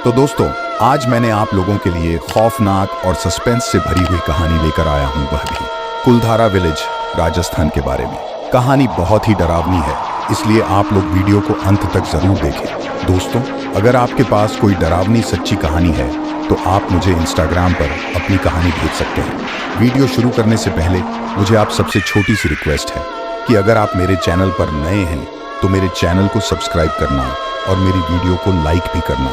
तो दोस्तों, आज मैंने आप लोगों के लिए खौफनाक और सस्पेंस से भरी हुई कहानी लेकर आया हूं, वह भी कुलधारा विलेज, राजस्थान के बारे में। कहानी बहुत ही डरावनी है, इसलिए आप लोग वीडियो को अंत तक जरूर देखें। दोस्तों, अगर आपके पास कोई डरावनी सच्ची कहानी है तो आप मुझे इंस्टाग्राम पर अपनी कहानी भेज सकते हैं। वीडियो शुरू करने से पहले मुझे आप सबसे छोटी सी रिक्वेस्ट है कि अगर आप मेरे चैनल पर नए हैं तो मेरे चैनल को सब्सक्राइब करना और मेरी वीडियो को लाइक भी करना।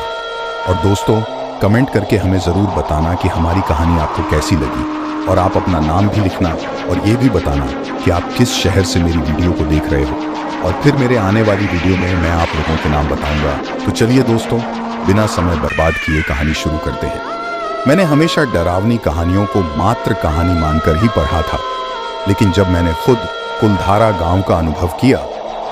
और दोस्तों, कमेंट करके हमें ज़रूर बताना कि हमारी कहानी आपको कैसी लगी, और आप अपना नाम भी लिखना और ये भी बताना कि आप किस शहर से मेरी वीडियो को देख रहे हो, और फिर मेरे आने वाली वीडियो में मैं आप लोगों के नाम बताऊंगा। तो चलिए दोस्तों, बिना समय बर्बाद किए कहानी शुरू करते हैं। मैंने हमेशा डरावनी कहानियों को मात्र कहानी मानकर ही पढ़ा था, लेकिन जब मैंने खुद कुलधारा गाँव का अनुभव किया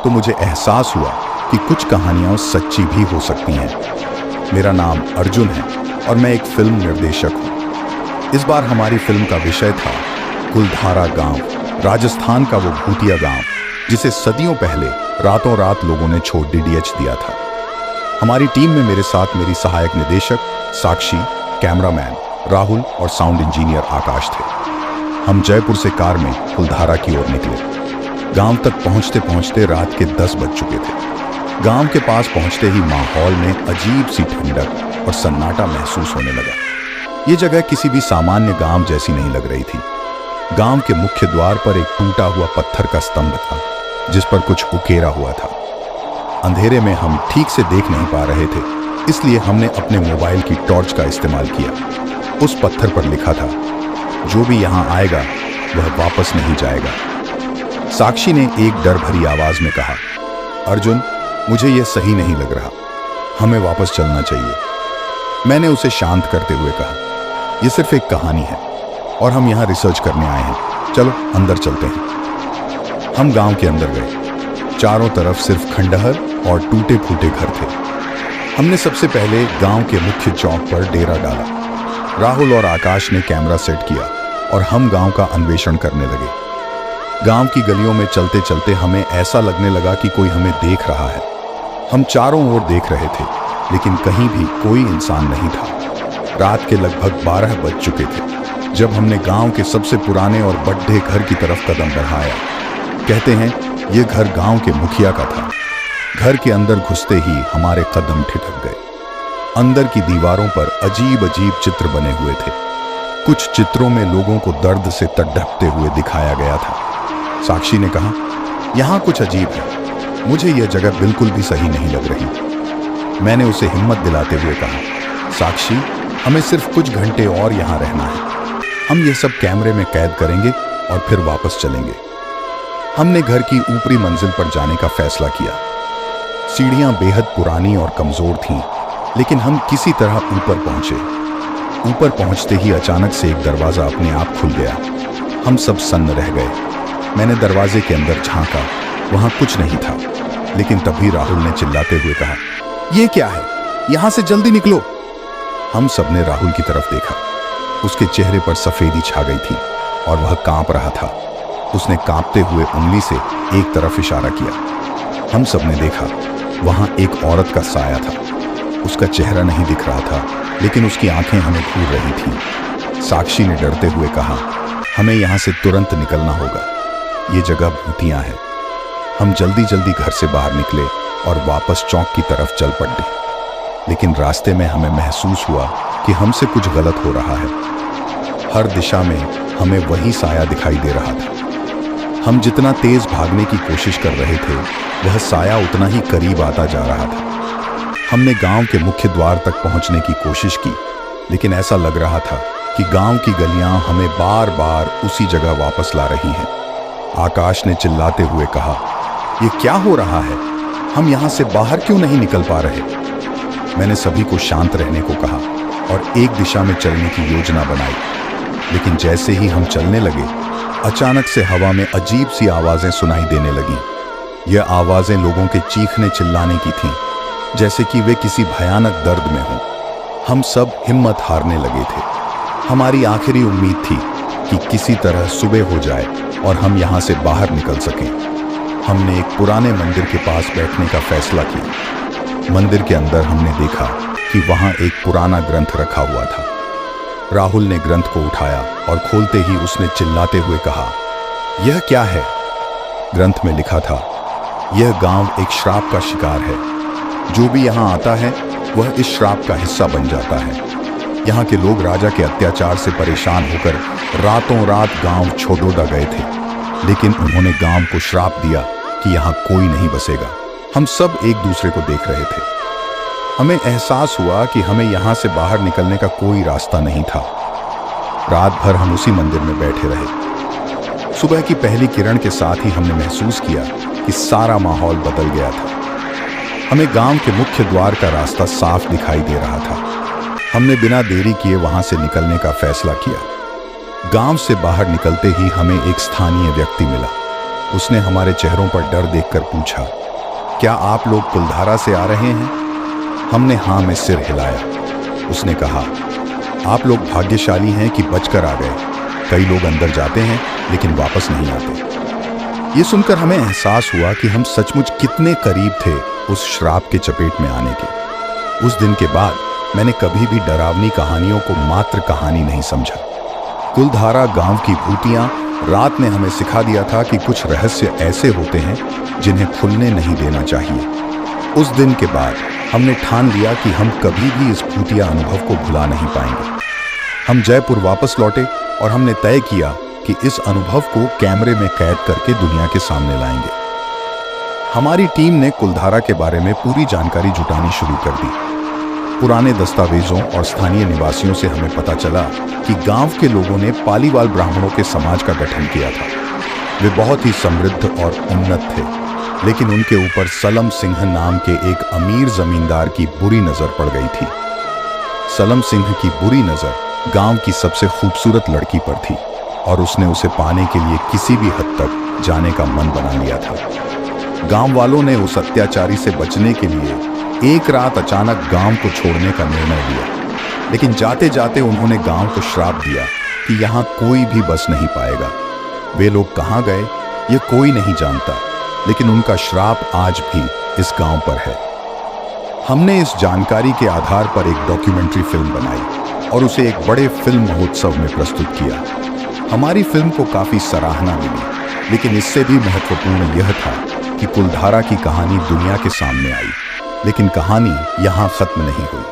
तो मुझे एहसास हुआ कि कुछ कहानियाँ सच्ची भी हो सकती हैं। मेरा नाम अर्जुन है और मैं एक फिल्म निर्देशक हूँ। इस बार हमारी फिल्म का विषय था कुलधारा गांव, राजस्थान का वो भूतिया गांव जिसे सदियों पहले रातों रात लोगों ने छोड़ डीडीएच दिया था। हमारी टीम में मेरे साथ मेरी सहायक निदेशक साक्षी, कैमरामैन राहुल और साउंड इंजीनियर आकाश थे। हम जयपुर से कार में कुलधारा की ओर निकले। गांव तक पहुंचते पहुंचते रात के 10 बज चुके थे। गांव के पास पहुंचते ही माहौल में अजीब सी ठंडक और सन्नाटा महसूस होने लगा। ये जगह किसी भी सामान्य गांव जैसी नहीं लग रही थी। गांव के मुख्य द्वार पर एक टूटा हुआ पत्थर का स्तंभ था जिस पर कुछ उकेरा हुआ था। अंधेरे में हम ठीक से देख नहीं पा रहे थे, इसलिए हमने अपने मोबाइल की टॉर्च का इस्तेमाल किया। उस पत्थर पर लिखा था, जो भी यहां आएगा वह वापस नहीं जाएगा। साक्षी ने एक डर भरी आवाज में कहा, अर्जुन, मुझे यह सही नहीं लग रहा, हमें वापस चलना चाहिए। मैंने उसे शांत करते हुए कहा, यह सिर्फ एक कहानी है और हम यहाँ रिसर्च करने आए हैं, चलो अंदर चलते हैं। हम गांव के अंदर गए। चारों तरफ सिर्फ खंडहर और टूटे फूटे घर थे। हमने सबसे पहले गांव के मुख्य चौक पर डेरा डाला। राहुल और आकाश ने कैमरा सेट किया और हम गांव का अन्वेषण करने लगे। गांव की गलियों में चलते चलते हमें ऐसा लगने लगा कि कोई हमें देख रहा है। हम चारों ओर देख रहे थे, लेकिन कहीं भी कोई इंसान नहीं था। रात के लगभग 12 बज चुके थे जब हमने गांव के सबसे पुराने और बड्ढे घर की तरफ कदम बढ़ाया। कहते हैं ये घर गांव के मुखिया का था। घर के अंदर घुसते ही हमारे कदम ठिठक गए। अंदर की दीवारों पर अजीब अजीब चित्र बने हुए थे। कुछ चित्रों में लोगों को दर्द से तड़पते हुए दिखाया गया था। साक्षी ने कहा, यहाँ कुछ अजीब है, मुझे यह जगह बिल्कुल भी सही नहीं लग रही। मैंने उसे हिम्मत दिलाते हुए कहा, साक्षी, हमें सिर्फ कुछ घंटे और यहाँ रहना है। हम ये सब कैमरे में कैद करेंगे और फिर वापस चलेंगे। हमने घर की ऊपरी मंजिल पर जाने का फैसला किया। सीढ़ियाँ बेहद पुरानी और कमजोर थीं, लेकिन हम किसी तरह ऊपर पहुंचे। ऊपर पहुंचते ही अचानक से एक दरवाजा अपने आप खुल गया। हम सब सन्न रह गए। मैंने दरवाजे के अंदर झांका, वहां कुछ नहीं था, लेकिन तभी राहुल ने चिल्लाते हुए कहा, यह क्या है, यहां से जल्दी निकलो। हम सबने राहुल की तरफ देखा। उसके चेहरे पर सफेदी छा गई थी और वह कांप रहा था। उसने कांपते हुए उंगली से एक तरफ इशारा किया। हम सबने देखा, वहां एक औरत का साया था। उसका चेहरा नहीं दिख रहा था, लेकिन उसकी आंखें हमें घूर रही थीं। साक्षी ने डरते हुए कहा, हमें यहां से तुरंत निकलना होगा, ये जगह भूतिया है। हम जल्दी जल्दी घर से बाहर निकले और वापस चौक की तरफ चल पड़े। लेकिन रास्ते में हमें महसूस हुआ कि हमसे कुछ गलत हो रहा है। हर दिशा में हमें वही साया दिखाई दे रहा था। हम जितना तेज भागने की कोशिश कर रहे थे, वह साया उतना ही करीब आता जा रहा था। हमने गांव के मुख्य द्वार तक पहुंचने की कोशिश की, लेकिन ऐसा लग रहा था कि गांव की गलियां हमें बार बार उसी जगह वापस ला रही हैं। आकाश ने चिल्लाते हुए कहा, ये क्या हो रहा है, हम यहां से बाहर क्यों नहीं निकल पा रहे। मैंने सभी को शांत रहने को कहा और एक दिशा में चलने की योजना बनाई। लेकिन जैसे ही हम चलने लगे, अचानक से हवा में अजीब सी आवाजें सुनाई देने लगीं। यह आवाजें लोगों के चीखने चिल्लाने की थीं, जैसे कि वे किसी भयानक दर्द में हों। हम सब हिम्मत हारने लगे थे। हमारी आखिरी उम्मीद थी कि किसी तरह सुबह हो जाए और हम यहाँ से बाहर निकल सकें। हमने एक पुराने मंदिर के पास बैठने का फैसला किया। मंदिर के अंदर हमने देखा कि कि वहां एक पुराना ग्रंथ रखा हुआ था। राहुल ने ग्रंथ को उठाया और खोलते ही उसने चिल्लाते हुए कहा, यह क्या है? ग्रंथ में लिखा था, यह गांव एक श्राप का शिकार है। जो भी यहाँ आता है वह इस श्राप का हिस्सा बन जाता है। यहाँ के लोग राजा के अत्याचार से परेशान होकर रातों रात गांव छोड़ोदा गए थे, लेकिन उन्होंने गांव को श्राप दिया कि यहाँ कोई नहीं बसेगा। हम सब एक दूसरे को देख रहे थे। हमें एहसास हुआ कि हमें यहाँ से बाहर निकलने का कोई रास्ता नहीं था। रात भर हम उसी मंदिर में बैठे रहे। सुबह की पहली किरण के साथ ही हमने महसूस किया कि सारा माहौल बदल गया था। हमें गांव के मुख्य द्वार का रास्ता साफ दिखाई दे रहा था। हमने बिना देरी किए वहां से निकलने का फैसला किया। गांव से बाहर निकलते ही हमें एक स्थानीय व्यक्ति मिला। उसने हमारे चेहरों पर डर देखकर पूछा, क्या आप लोग कुलधारा से आ रहे हैं? हमने हाँ में सिर हिलाया। उसने कहा, आप लोग भाग्यशाली हैं कि बचकर आ गए। कई लोग अंदर जाते हैं लेकिन वापस नहीं आते। ये सुनकर हमें एहसास हुआ कि हम सचमुच कितने करीब थे उस श्राप के चपेट में आने के। उस दिन के बाद मैंने कभी भी डरावनी कहानियों को मात्र कहानी नहीं समझा। कुलधारा गांव की भूतियां रात ने हमें सिखा दिया था कि कुछ रहस्य ऐसे होते हैं जिन्हें खुलने नहीं देना चाहिए। उस दिन के बाद हमने ठान लिया कि हम कभी भी इस भूतिया अनुभव को भुला नहीं पाएंगे। हम जयपुर वापस लौटे और हमने तय किया कि इस अनुभव को कैमरे में कैद करके दुनिया के सामने लाएंगे। हमारी टीम ने कुलधारा के बारे में पूरी जानकारी जुटानी शुरू कर दी। पुराने दस्तावेजों और स्थानीय निवासियों से हमें पता चला कि गांव के लोगों ने पालीवाल ब्राह्मणों के समाज का गठन किया था। वे बहुत ही समृद्ध और उन्नत थे, लेकिन उनके ऊपर सलम सिंह नाम के एक अमीर जमींदार की बुरी नजर पड़ गई थी। सलम सिंह की बुरी नजर गांव की सबसे खूबसूरत लड़की पर थी और उसने उसे पाने के लिए किसी भी हद तक जाने का मन बना लिया था। गांव वालों ने उस अत्याचारी से बचने के लिए एक रात अचानक गांव को छोड़ने का निर्णय लिया, लेकिन जाते जाते उन्होंने गांव को श्राप दिया कि यहां कोई भी बस नहीं पाएगा। वे लोग कहां गए ये कोई नहीं जानता, लेकिन उनका श्राप आज भी इस गांव पर है। हमने इस जानकारी के आधार पर एक डॉक्यूमेंट्री फिल्म बनाई और उसे एक बड़े फिल्म महोत्सव में प्रस्तुत किया। हमारी फिल्म को काफी सराहना मिली, लेकिन इससे भी महत्वपूर्ण यह था कि कुलधारा की कहानी दुनिया के सामने आई, लेकिन कहानी यहां खत्म नहीं हुई।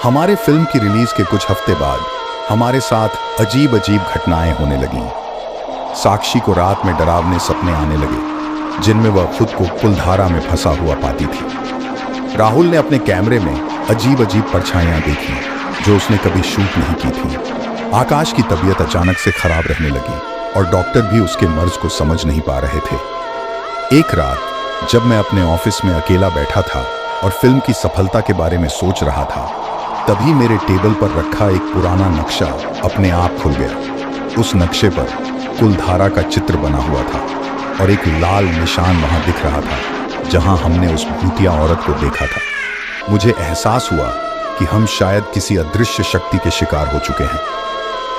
हमारे फिल्म की रिलीज के कुछ हफ्ते बाद हमारे साथ अजीब अजीब घटनाएं होने लगीं। साक्षी को रात में डरावने सपने आने लगे, जिनमें वह खुद को कुलधारा में फंसा हुआ पाती थी। राहुल ने अपने कैमरे में अजीब अजीब परछाइयां देखी जो उसने कभी शूट नहीं की थी। आकाश की तबीयत अचानक से खराब रहने लगी और डॉक्टर भी उसके मर्ज को समझ नहीं पा रहे थे। एक रात जब मैं अपने ऑफिस में अकेला बैठा था और फिल्म की सफलता के बारे में सोच रहा था, तभी मेरे टेबल पर रखा एक पुराना नक्शा अपने आप खुल गया। उस नक्शे पर कुलधारा का चित्र बना हुआ था और एक लाल निशान वहां दिख रहा था जहां हमने उस भूतिया औरत को देखा था। मुझे एहसास हुआ कि हम शायद किसी अदृश्य शक्ति के शिकार हो चुके हैं।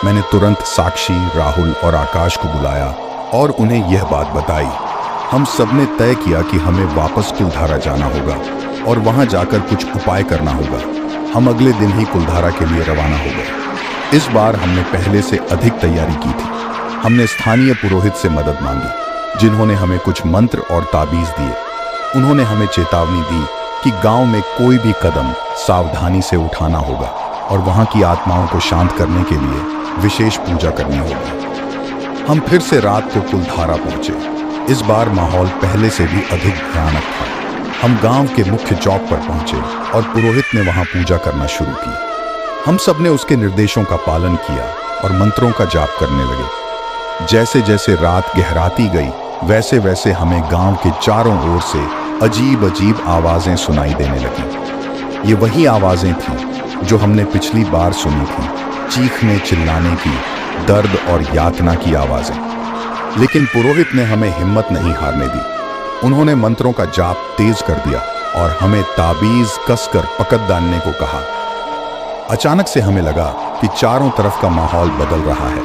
मैंने तुरंत साक्षी, राहुल और आकाश को बुलाया और उन्हें यह बात बताई। हम सबने तय किया कि हमें वापस कुलधारा जाना होगा और वहां जाकर कुछ उपाय करना होगा। हम अगले दिन ही कुलधारा के लिए रवाना हो गए। इस बार हमने पहले से अधिक तैयारी की थी। हमने स्थानीय पुरोहित से मदद मांगी, जिन्होंने हमें कुछ मंत्र और ताबीज दिए। उन्होंने हमें चेतावनी दी कि गांव में कोई भी कदम सावधानी से उठाना होगा और वहां की आत्माओं को शांत करने के लिए विशेष पूजा करनी होगी। हम फिर से रात को कुलधारा पहुंचे। इस बार माहौल पहले से भी अधिक भयानक था। हम गांव के मुख्य चौक पर पहुंचे और पुरोहित ने वहां पूजा करना शुरू की। हम सब ने उसके निर्देशों का पालन किया और मंत्रों का जाप करने लगे। जैसे जैसे रात गहराती गई, वैसे वैसे हमें गांव के चारों ओर से अजीब अजीब आवाजें सुनाई देने लगीं। ये वही आवाजें थीं जो हमने पिछली बार सुनी थी, चीखने चिल्लाने की, दर्द और यातना की आवाजें। लेकिन पुरोहित ने हमें हिम्मत नहीं हारने दी। उन्होंने मंत्रों का जाप तेज कर दिया और हमें ताबीज कसकर पकड़ डालने को कहा। अचानक से हमें लगा कि चारों तरफ का माहौल बदल रहा है।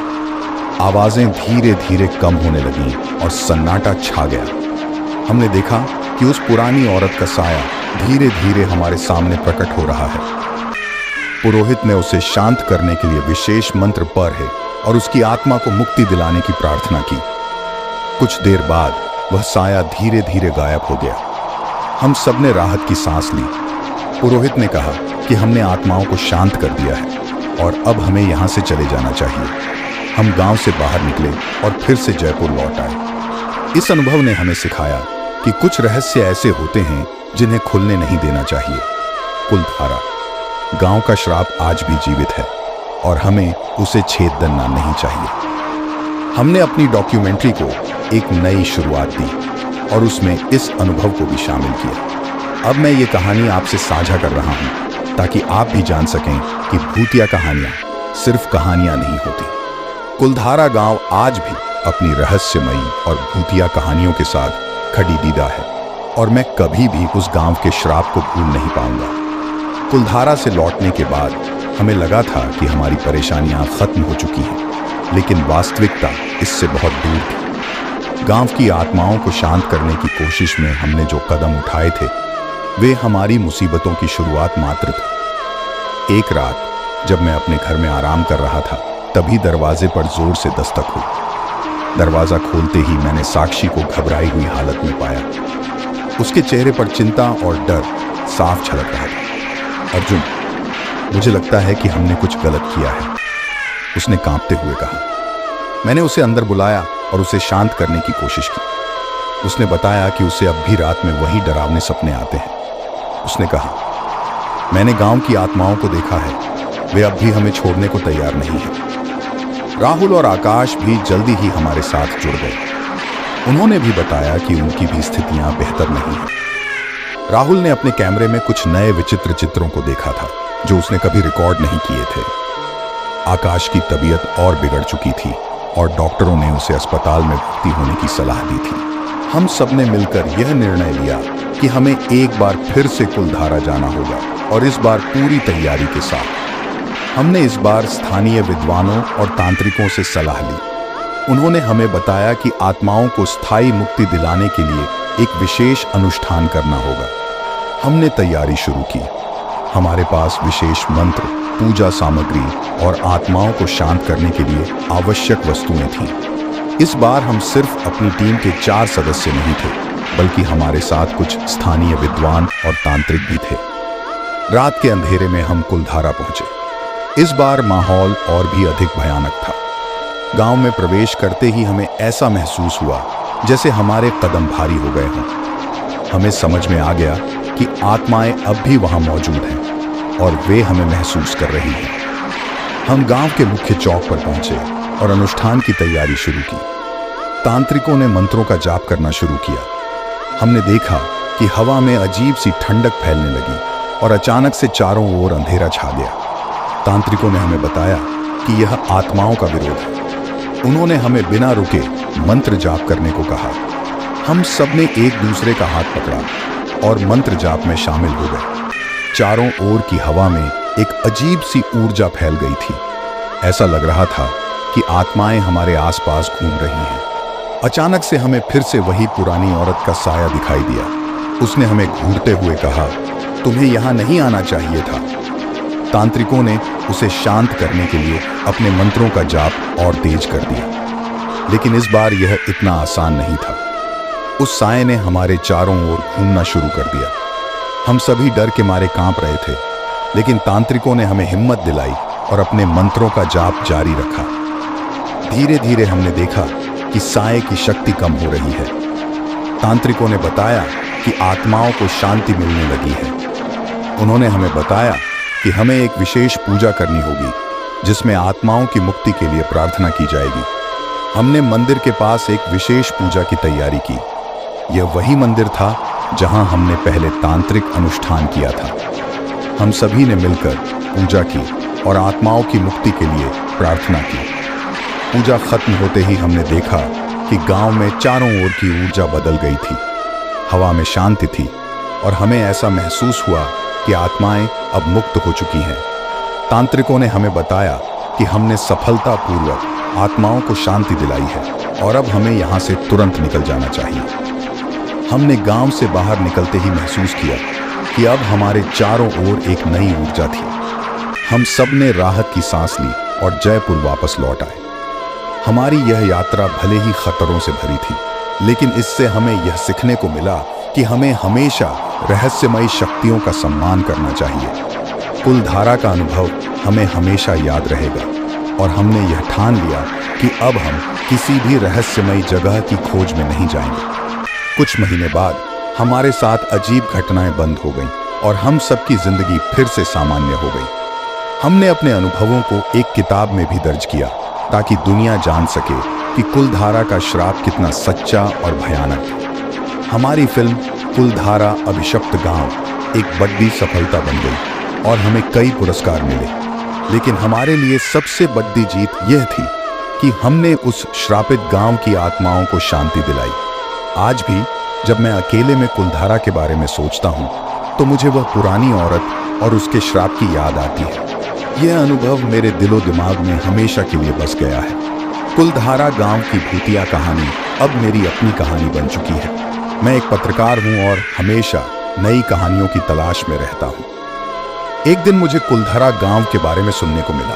आवाजें धीरे धीरे कम होने लगीं और सन्नाटा छा गया। हमने देखा कि उस पुरानी औरत का साया धीरे धीरे हमारे सामने प्रकट हो रहा है। पुरोहित ने उसे शांत करने के लिए विशेष मंत्र पढ़े और उसकी आत्मा को मुक्ति दिलाने की प्रार्थना की। कुछ देर बाद वह साया धीरे धीरे गायब हो गया। हम सबने राहत की सांस ली। पुरोहित ने कहा कि हमने आत्माओं को शांत कर दिया है और अब हमें यहाँ से चले जाना चाहिए। हम गांव से बाहर निकले और फिर से जयपुर लौट आए। इस अनुभव ने हमें सिखाया कि कुछ रहस्य ऐसे होते हैं जिन्हें खुलने नहीं देना चाहिए। कुलधारा, गांव का श्राप आज भी जीवित है और हमें उसे छेद देना नहीं चाहिए। हमने अपनी डॉक्यूमेंट्री को एक नई शुरुआत दी और उसमें इस अनुभव को भी शामिल किया। अब मैं ये कहानी आपसे साझा कर रहा हूँ ताकि आप भी जान सकें कि भूतिया कहानियाँ सिर्फ कहानियाँ नहीं होती। कुलधारा गांव आज भी अपनी रहस्यमयी और भूतिया कहानियों के साथ खड़ी दीदा है और मैं कभी भी उस गांव के श्राप को भूल नहीं पाऊंगा। कुलधारा से लौटने के बाद हमें लगा था कि हमारी परेशानियां खत्म हो चुकी हैं, लेकिन वास्तविकता इससे बहुत दूर थी। गांव की आत्माओं को शांत करने की कोशिश में हमने जो कदम उठाए थे वे हमारी मुसीबतों की शुरुआत मात्र थी। एक रात जब मैं अपने घर में आराम कर रहा था तभी दरवाजे पर जोर से दस्तक हुई। दरवाजा खोलते ही मैंने साक्षी को घबराई हुई हालत में पाया। उसके चेहरे पर चिंता और डर साफ झलक रहा था। अर्जुन, मुझे लगता है कि हमने कुछ गलत किया है, उसने कांपते हुए कहा। मैंने उसे अंदर बुलाया और उसे शांत करने की कोशिश की। उसने बताया कि उसे अब भी रात में वही डरावने सपने आते हैं। उसने कहा, मैंने गांव की आत्माओं को देखा है, वे अब भी हमें छोड़ने को तैयार नहीं है। राहुल और आकाश भी जल्दी ही हमारे साथ जुड़ गए। उन्होंने भी बताया कि उनकी भी स्थितियां बेहतर नहीं हैं। राहुल ने अपने कैमरे में कुछ नए विचित्र चित्रों को देखा था जो उसने कभी रिकॉर्ड नहीं किए थे। आकाश की तबीयत और बिगड़ चुकी थी और डॉक्टरों ने उसे अस्पताल में भर्ती होने की सलाह दी थी। हम सबने मिलकर यह निर्णय लिया कि हमें एक बार फिर से कुलधारा जाना होगा और इस बार पूरी तैयारी के साथ। हमने इस बार स्थानीय विद्वानों और तांत्रिकों से सलाह ली। उन्होंने हमें बताया कि आत्माओं को स्थायी मुक्ति दिलाने के लिए एक विशेष अनुष्ठान करना होगा। हमने तैयारी शुरू की। हमारे पास विशेष मंत्र, पूजा सामग्री और आत्माओं को शांत करने के लिए आवश्यक वस्तुएं थीं। इस बार हम सिर्फ अपनी टीम के 4 सदस्य नहीं थे, बल्कि हमारे साथ कुछ स्थानीय विद्वान और तांत्रिक भी थे। रात के अंधेरे में हम कुलधारा पहुंचे। इस बार माहौल और भी अधिक भयानक था। गांव में प्रवेश करते ही हमें ऐसा महसूस हुआ जैसे हमारे कदम भारी हो गए हों। हमें समझ में आ गया कि आत्माएं अब भी वहां मौजूद हैं और वे हमें महसूस कर रही हैं। हम गांव के मुख्य चौक पर पहुंचे और अनुष्ठान की तैयारी शुरू की। तांत्रिकों ने मंत्रों का जाप करना शुरू किया। हमने देखा कि हवा में अजीब सी ठंडक फैलने लगी और अचानक से चारों ओर अंधेरा छा गया। तांत्रिकों ने हमें बताया कि यह आत्माओं का विरोध है। उन्होंने हमें बिना रुके मंत्र जाप करने को कहा। हम सब ने एक दूसरे का हाथ पकड़ा और मंत्र जाप में शामिल हो गए। चारों ओर की हवा में एक अजीब सी ऊर्जा फैल गई थी। ऐसा लग रहा था कि आत्माएं हमारे आसपास घूम रही हैं। अचानक से हमें फिर से वही पुरानी औरत का साया दिखाई दिया। उसने हमें घूरते हुए कहा, तुम्हें यहाँ नहीं आना चाहिए था। तांत्रिकों ने उसे शांत करने के लिए अपने मंत्रों का जाप और तेज कर दिया, लेकिन इस बार यह इतना आसान नहीं था। उस साये ने हमारे चारों ओर घूमना शुरू कर दिया। हम सभी डर के मारे कांप रहे थे, लेकिन तांत्रिकों ने हमें हिम्मत दिलाई और अपने मंत्रों का जाप जारी रखा। धीरे धीरे हमने देखा कि साये की शक्ति कम हो रही है। तांत्रिकों ने बताया कि आत्माओं को शांति मिलने लगी है। उन्होंने हमें बताया कि हमें एक विशेष पूजा करनी होगी जिसमें आत्माओं की मुक्ति के लिए प्रार्थना की जाएगी। हमने मंदिर के पास एक विशेष पूजा की तैयारी की। यह वही मंदिर था जहां हमने पहले तांत्रिक अनुष्ठान किया था। हम सभी ने मिलकर पूजा की और आत्माओं की मुक्ति के लिए प्रार्थना की। पूजा खत्म होते ही हमने देखा कि गांव में चारों ओर की ऊर्जा बदल गई थी। हवा में शांति थी और हमें ऐसा महसूस हुआ कि आत्माएं अब मुक्त हो चुकी हैं। तांत्रिकों ने हमें बताया कि हमने सफलतापूर्वक आत्माओं को शांति दिलाई है और अब हमें यहाँ से तुरंत निकल जाना चाहिए। हमने गांव से बाहर निकलते ही महसूस किया कि अब हमारे चारों ओर एक नई ऊर्जा थी। हम सब ने राहत की सांस ली और जयपुर वापस लौट आए। हमारी यह यात्रा भले ही खतरों से भरी थी, लेकिन इससे हमें यह सीखने को मिला कि हमें हमेशा रहस्यमयी शक्तियों का सम्मान करना चाहिए। कुलधारा का अनुभव हमें हमेशा याद रहेगा और हमने यह ठान लिया कि अब हम किसी भी रहस्यमयी जगह की खोज में नहीं जाएंगे। कुछ महीने बाद हमारे साथ अजीब घटनाएं बंद हो गईं और हम सबकी जिंदगी फिर से सामान्य हो गई। हमने अपने अनुभवों को एक किताब में भी दर्ज किया ताकि दुनिया जान सके कि कुलधारा का श्राप कितना सच्चा और भयानक है। हमारी फिल्म कुलधारा अभिशप्त गांव एक बड़ी सफलता बन गई और हमें कई पुरस्कार मिले, लेकिन हमारे लिए सबसे बड़ी जीत यह थी कि हमने उस श्रापित गांव की आत्माओं को शांति दिलाई। आज भी जब मैं अकेले में कुलधारा के बारे में सोचता हूं, तो मुझे वह पुरानी औरत और उसके श्राप की याद आती है। यह अनुभव मेरे दिलो दिमाग में हमेशा के लिए बस गया है। कुलधारा गांव की भूतिया कहानी अब मेरी अपनी कहानी बन चुकी है। मैं एक पत्रकार हूं और हमेशा नई कहानियों की तलाश में रहता हूं। एक दिन मुझे कुलधारा गांव के बारे में सुनने को मिला।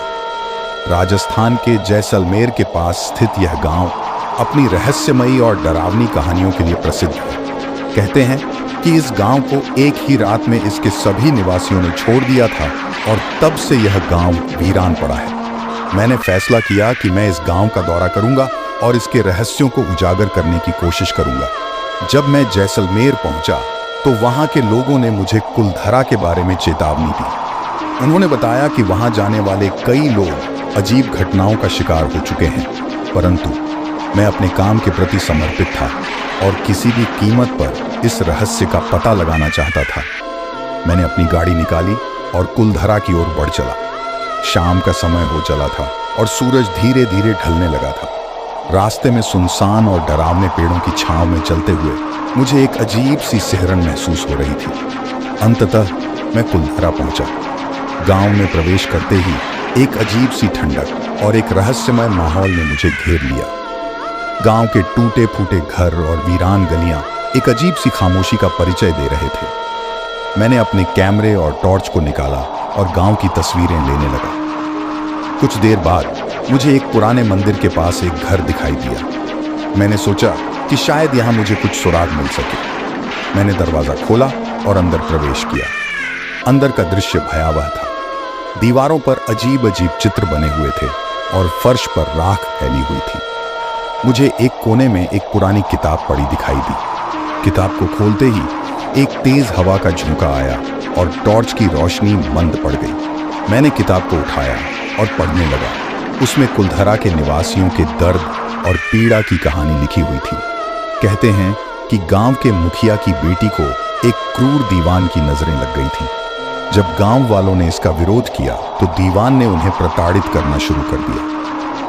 राजस्थान के जैसलमेर के पास स्थित यह गांव अपनी रहस्यमयी और डरावनी कहानियों के लिए प्रसिद्ध है। कहते हैं कि इस गांव को एक ही रात में इसके सभी निवासियों ने छोड़ दिया था और तब से यह गांव वीरान पड़ा है। मैंने फैसला किया कि मैं इस गांव का दौरा करूंगा और इसके रहस्यों को उजागर करने की कोशिश करूंगा। जब मैं जैसलमेर पहुंचा तो वहां के लोगों ने मुझे कुलधारा के बारे में चेतावनी दी। उन्होंने बताया कि वहां जाने वाले कई लोग अजीब घटनाओं का शिकार हो चुके हैं, परंतु मैं अपने काम के प्रति समर्पित था और किसी भी कीमत पर इस रहस्य का पता लगाना चाहता था। मैंने अपनी गाड़ी निकाली और कुलधारा की ओर बढ़ चला। शाम का समय हो चला था और सूरज धीरे धीरे ढलने लगा था। रास्ते में सुनसान और डरावने पेड़ों की छांव में चलते हुए मुझे एक अजीब सी सिहरन महसूस हो रही थी। अंततः मैं कुलधारा पहुंचा। गांव में प्रवेश करते ही एक अजीब सी ठंडक और एक रहस्यमय माहौल ने मुझे घेर लिया। गांव के टूटे फूटे घर और वीरान गलियां एक अजीब सी खामोशी का परिचय दे रहे थे। मैंने अपने कैमरे और टॉर्च को निकाला और गांव की तस्वीरें लेने लगा। कुछ देर बाद मुझे एक पुराने मंदिर के पास एक घर दिखाई दिया। मैंने सोचा कि शायद यहां मुझे कुछ सुराग मिल सके। मैंने दरवाजा खोला और अंदर प्रवेश किया। अंदर का दृश्य भयावह था। दीवारों पर अजीब अजीब चित्र बने हुए थे और फर्श पर राख फैली हुई थी। मुझे एक कोने में एक पुरानी किताब पड़ी दिखाई दी। किताब को खोलते ही एक तेज हवा का झोंका आया और टॉर्च की रोशनी मंद पड़ गई। मैंने किताब को उठाया और पढ़ने लगा। उसमें कुलधारा के निवासियों के दर्द और पीड़ा की कहानी लिखी हुई थी। कहते हैं कि गांव के मुखिया की बेटी को एक क्रूर दीवान की नजरें लग गई थीं। जब गांव वालों ने इसका विरोध किया तो दीवान ने उन्हें प्रताड़ित करना शुरू कर दिया।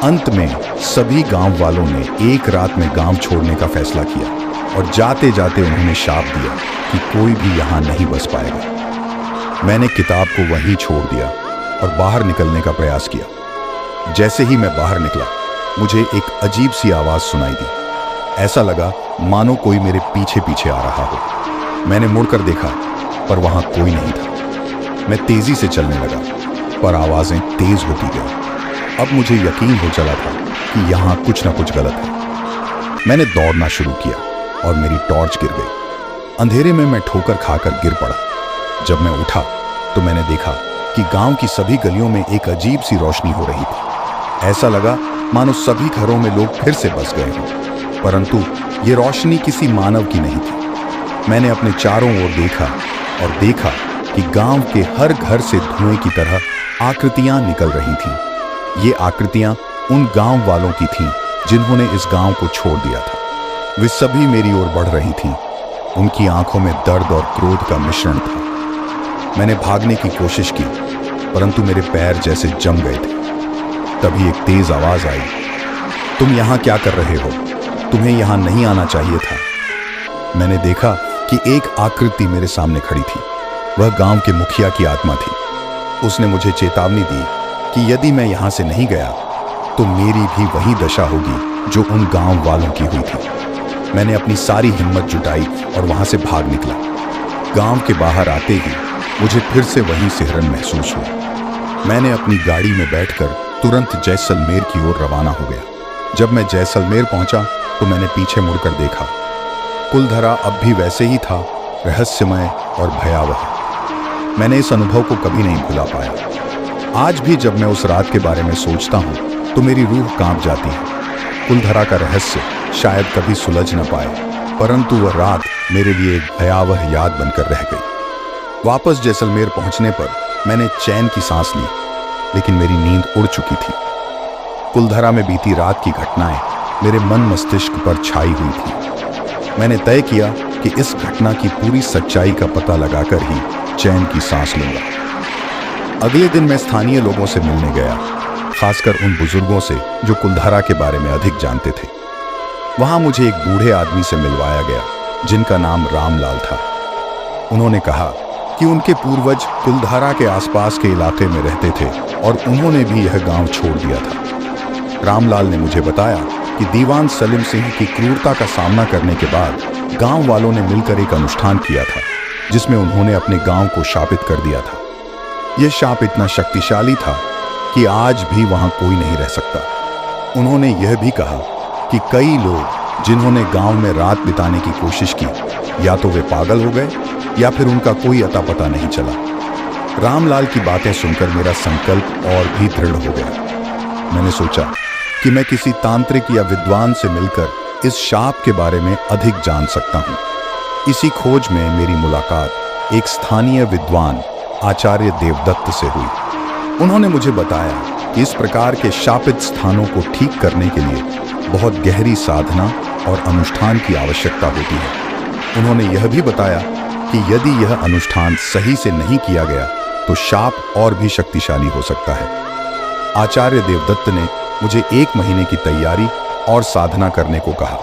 अंत में सभी गांव वालों ने एक रात में गांव छोड़ने का फैसला किया और जाते जाते उन्होंने शाप दिया कि कोई भी यहां नहीं बस पाएगा। मैंने किताब को वहीं छोड़ दिया और बाहर निकलने का प्रयास किया। जैसे ही मैं बाहर निकला, मुझे एक अजीब सी आवाज सुनाई दी। ऐसा लगा मानो कोई मेरे पीछे पीछे आ रहा हो। मैंने मुड़कर देखा, पर वहां कोई नहीं था। मैं तेजी से चलने लगा, पर आवाजें तेज होती गई। अब मुझे यकीन हो चला था कि यहां कुछ न कुछ गलत है। मैंने दौड़ना शुरू किया और मेरी टॉर्च गिर गई। अंधेरे में मैं ठोकर खाकर गिर पड़ा। जब मैं उठा तो मैंने देखा कि गांव की सभी गलियों में एक अजीब सी रोशनी हो रही थी। ऐसा लगा मानो सभी घरों में लोग फिर से बस गए हों, परंतु ये रोशनी किसी मानव की नहीं थी। मैंने अपने चारों ओर देखा और देखा कि गांव के हर घर से धुएं की तरह आकृतियां निकल रही थीं। ये आकृतियां उन गांव वालों की थीं जिन्होंने इस गांव को छोड़ दिया था। वे सभी मेरी ओर बढ़ रही थीं। उनकी आंखों में दर्द और क्रोध का मिश्रण था। मैंने भागने की कोशिश की, परंतु मेरे पैर जैसे जम गए थे। तभी एक तेज आवाज आई, तुम यहां क्या कर रहे हो? तुम्हें यहां नहीं आना चाहिए था। मैंने देखा कि एक आकृति मेरे सामने खड़ी थी। वह गांव के मुखिया की आत्मा थी। उसने मुझे चेतावनी दी कि यदि मैं यहां से नहीं गया तो मेरी भी वही दशा होगी जो उन गांव वालों की हुई थी। मैंने अपनी सारी हिम्मत जुटाई और वहां से भाग निकला। गांव के बाहर आते ही मुझे फिर से वही सिहरन महसूस हुआ। मैंने अपनी गाड़ी में बैठकर तुरंत जैसलमेर की ओर रवाना हो गया। जब मैं जैसलमेर पहुंचा तो मैंने पीछे मुड़कर देखा। कुलधरा अब भी वैसे ही था, रहस्यमय और भयावह। मैंने इस अनुभव को कभी नहीं भुला पाया। आज भी जब मैं उस रात के बारे में सोचता हूँ तो मेरी रूह कांप जाती है। कुलधरा का रहस्य शायद कभी सुलझ न पाए, परंतु वह रात मेरे लिए एक भयावह याद बनकर रह गई। वापस जैसलमेर पहुंचने पर मैंने चैन की सांस ली, लेकिन मेरी नींद उड़ चुकी थी। कुलधरा में बीती रात की घटनाएं मेरे मन मस्तिष्क पर छाई हुई थी। मैंने तय किया कि इस घटना की पूरी सच्चाई का पता लगाकर ही चैन की सांस लूंगा। अगले दिन मैं स्थानीय लोगों से मिलने गया, खासकर उन बुजुर्गों से जो कुलधरा के बारे में अधिक जानते थे। वहां मुझे एक बूढ़े आदमी से मिलवाया गया जिनका नाम रामलाल था। उन्होंने कहा कि उनके पूर्वज कुलधरा के आसपास के इलाके में रहते थे और उन्होंने भी यह गांव छोड़ दिया था। रामलाल ने मुझे बताया कि दीवान सलीम सिंह की क्रूरता का सामना करने के बाद गांव वालों ने मिलकर एक अनुष्ठान किया था, जिसमें उन्होंने अपने गांव को शापित कर दिया था। यह शाप इतना शक्तिशाली था कि आज भी वहां कोई नहीं रह सकता। उन्होंने यह भी कहा कि कई लोग जिन्होंने गांव में रात बिताने की कोशिश की, या तो वे पागल हो गए या फिर उनका कोई अता पता नहीं चला। रामलाल की बातें सुनकर मेरा संकल्प और भी दृढ़ हो गया। मैंने सोचा कि मैं किसी तांत्रिक या विद्वान से मिलकर इस शाप के बारे में अधिक जान सकता हूँ। इसी खोज में मेरी मुलाकात एक स्थानीय विद्वान आचार्य देवदत्त से हुई। उन्होंने मुझे बताया कि इस प्रकार के शापित स्थानों को ठीक करने के लिए बहुत गहरी साधना और अनुष्ठान की आवश्यकता होती है। उन्होंने यह भी बताया कि यदि यह अनुष्ठान सही से नहीं किया गया तो शाप और भी शक्तिशाली हो सकता है। आचार्य देवदत्त ने मुझे 1 महीने की तैयारी और साधना करने को कहा,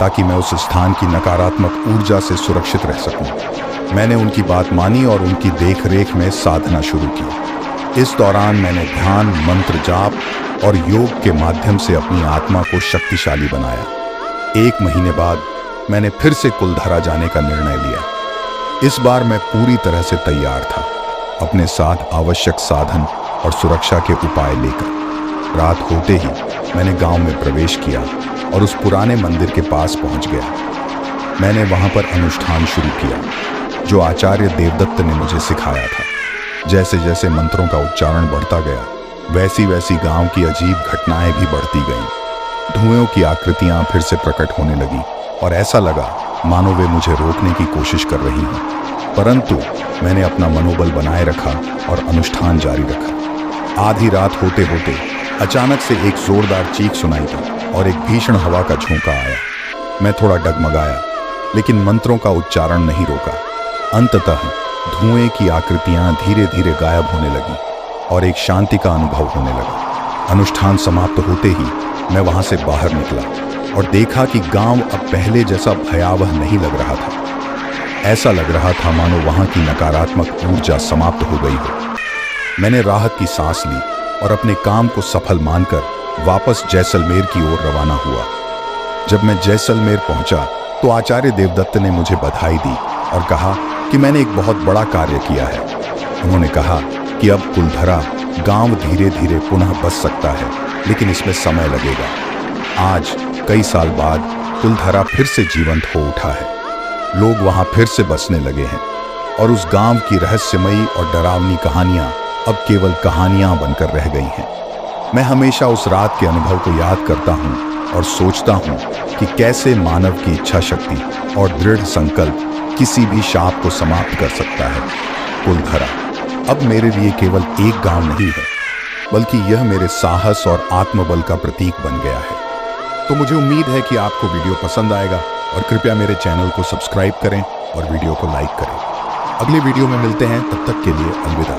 ताकि मैं उस स्थान की नकारात्मक ऊर्जा से सुरक्षित रह सकूं। मैंने उनकी बात मानी और उनकी देखरेख में साधना शुरू की। इस दौरान मैंने ध्यान, मंत्र जाप और योग के माध्यम से अपनी आत्मा को शक्तिशाली बनाया। 1 महीने बाद मैंने फिर से कुलधरा जाने का निर्णय लिया। इस बार मैं पूरी तरह से तैयार था, अपने साथ आवश्यक साधन और सुरक्षा के उपाय लेकर। रात होते ही मैंने गांव में प्रवेश किया और उस पुराने मंदिर के पास पहुंच गया। मैंने वहां पर अनुष्ठान शुरू किया जो आचार्य देवदत्त ने मुझे सिखाया था। जैसे जैसे मंत्रों का उच्चारण बढ़ता गया, वैसी वैसी गांव की अजीब घटनाएं भी बढ़ती गईं। धुएं की आकृतियां फिर से प्रकट होने लगी और ऐसा लगा मानो वे मुझे रोकने की कोशिश कर रही हैं। परंतु मैंने अपना मनोबल बनाए रखा और अनुष्ठान जारी रखा। आधी रात होते होते अचानक से एक जोरदार चीख सुनाई दी और एक भीषण हवा का झोंका आया। मैं थोड़ा डगमगाया, लेकिन मंत्रों का उच्चारण नहीं रोका। अंततः धुएं की आकृतियां धीरे धीरे गायब होने लगी और एक शांति का अनुभव होने लगा। अनुष्ठान समाप्त होते ही मैं वहां से बाहर निकला और देखा कि गांव अब पहले जैसा भयावह नहीं लग रहा था। ऐसा लग रहा था मानो वहां की नकारात्मक ऊर्जा समाप्त हो गई हो। मैंने राहत की सांस ली और अपने काम को सफल मानकर वापस जैसलमेर की ओर रवाना हुआ। जब मैं जैसलमेर पहुंचा तो आचार्य देवदत्त ने मुझे बधाई दी और कहा कि मैंने एक बहुत बड़ा कार्य किया है। उन्होंने कहा कि अब कुलधरा गांव धीरे धीरे पुनः बस सकता है, लेकिन इसमें समय लगेगा। आज कई साल बाद कुलधरा फिर से जीवंत हो उठा है। लोग वहां फिर से बसने लगे हैं और उस गांव की रहस्यमयी और डरावनी कहानियां अब केवल कहानियां बनकर रह गई हैं। मैं हमेशा उस रात के अनुभव को याद करता हूं और सोचता हूं कि कैसे मानव की इच्छा शक्ति और दृढ़ संकल्प किसी भी शाप को समाप्त कर सकता है। कुलधरा अब मेरे लिए केवल एक गांव नहीं है, बल्कि यह मेरे साहस और आत्मबल का प्रतीक बन गया है। तो मुझे उम्मीद है कि आपको वीडियो पसंद आएगा और कृपया मेरे चैनल को सब्सक्राइब करें और वीडियो को लाइक करें। अगले वीडियो में मिलते हैं, तब तक के लिए अलविदा।